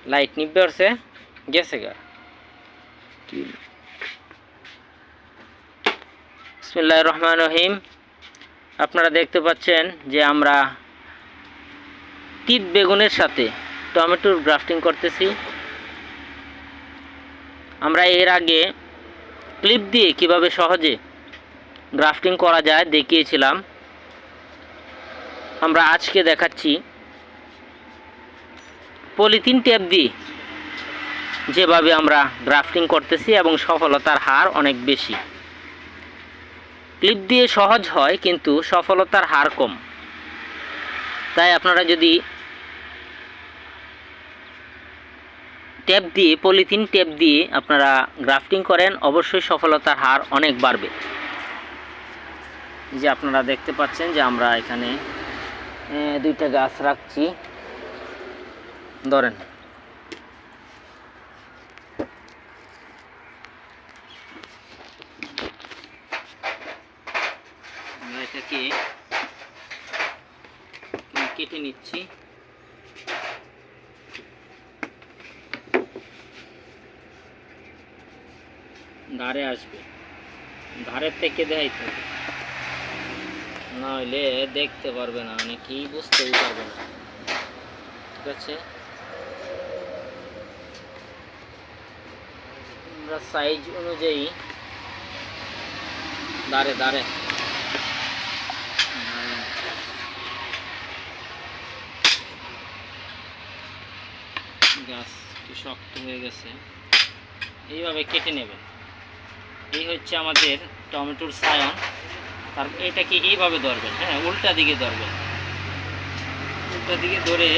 Light নিবে আসছে গেছে গা। বিসমিল্লাহির রহমানির রহিম। আপনারা দেখতে পাচ্ছেন যে আমরা তিত বেগুনের সাথে টমেটোর গ্রাফটিং করতেছি। আমরা এর আগে ক্লিপ দিয়ে কিভাবে সহজে গ্রাফটিং করা যায় দেখিয়েছিলাম। আমরা আজকে দেখাচ্ছি পলিথিন টেপ দিয়ে যেভাবে আমরা গ্রাফটিং করতেছি এবং সফলতার হার অনেক বেশি। ক্লিপ দিয়ে সহজ হয় কিন্তু সফলতার হার কম। তাই আপনারা যদি টেপ দিয়ে পলিথিন টেপ দিয়ে আপনারা গ্রাফটিং করেন অবশ্যই সফলতার হার অনেক বাড়বে। যে আপনারা দেখতে পাচ্ছেন যে আমরা এখানে দুইটা গাছ রাখছি। ধরেন আমরা এটাকে কেটে নিচ্ছি। ধারে আসবে, ধারের থেকে দেখাইতে হবে, নইলে দেখতে পারবে না, অনেকেই বুঝতেই পারবে না। ঠিক আছে, আমরা সাইজ অনুযায়ী ধারে ধারে গাছ একটু শক্ত হয়ে গেছে, এইভাবে কেটে নেবেন। এই হচ্ছে আমাদের টমেটোর সায়ন। তারপর এটাকে এইভাবে ধরবেন, হ্যাঁ উল্টা দিকে ধরবেন। উল্টা দিকে ধরে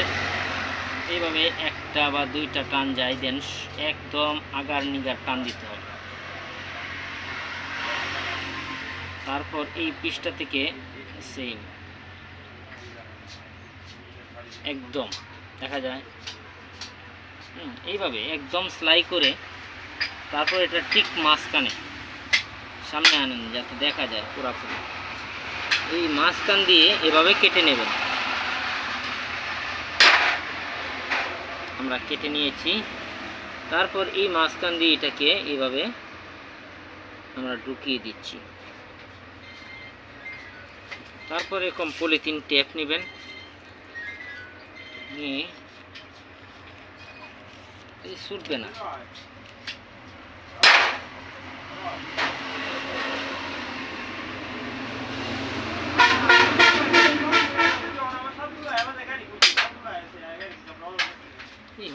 এইভাবে একটা বা দুইটা টান যাই দেন, একদম আগার নিগার টান দিতে হবে। তারপর এই পৃষ্ঠা থেকে সেম একদম দেখা যায়, এইভাবে একদম সেলাই করে তারপর এটা ঠিক মাঝখানে সামনে আনেন যাতে দেখা যায় পুরোপুরি। এই মাঝখান দিয়ে এভাবে কেটে নেবেন। আমরা কেটে নিয়েছি। তারপর এই মাঝখান দিয়ে এটাকে এইভাবে আমরা ঢুকিয়ে দিচ্ছি। তারপর এরকম পলিথিন টেপ নেবেন, নিয়ে এই ছুটবে না,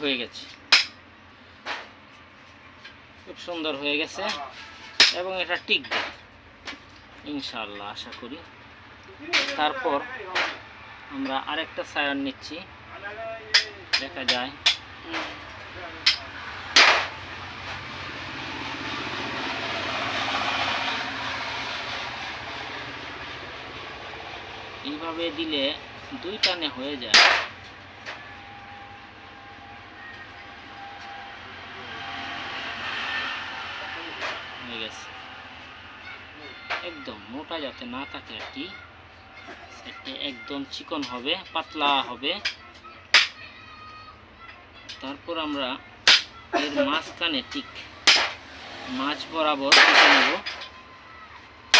হয়ে গেছে, খুব সুন্দর হয়ে গেছে এবং এটা টিকবে ইনশাআল্লাহ আশা করি। তারপর আমরা আরেকটা সায়ন নিচ্ছি, দেখা যায় এইভাবে দিলে দুই টানে হয়ে যায়। হয়ে গেছে, একদম মোটা যাতে না থাকে আর কি, সেটা একদম চিকন হবে, পাতলা হবে। তারপর আমরা এর মাঝখানে ঠিক মাছ বরাবর কেটে নেব।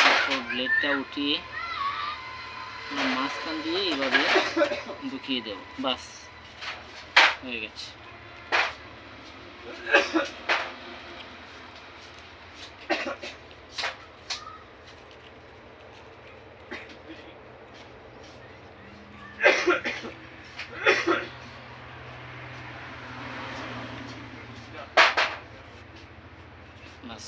তারপর ব্লেডটা উঠিয়ে মাঝখান দিয়ে এইভাবে ঢুকিয়ে দেব, বাস হয়ে গেছে। বাস।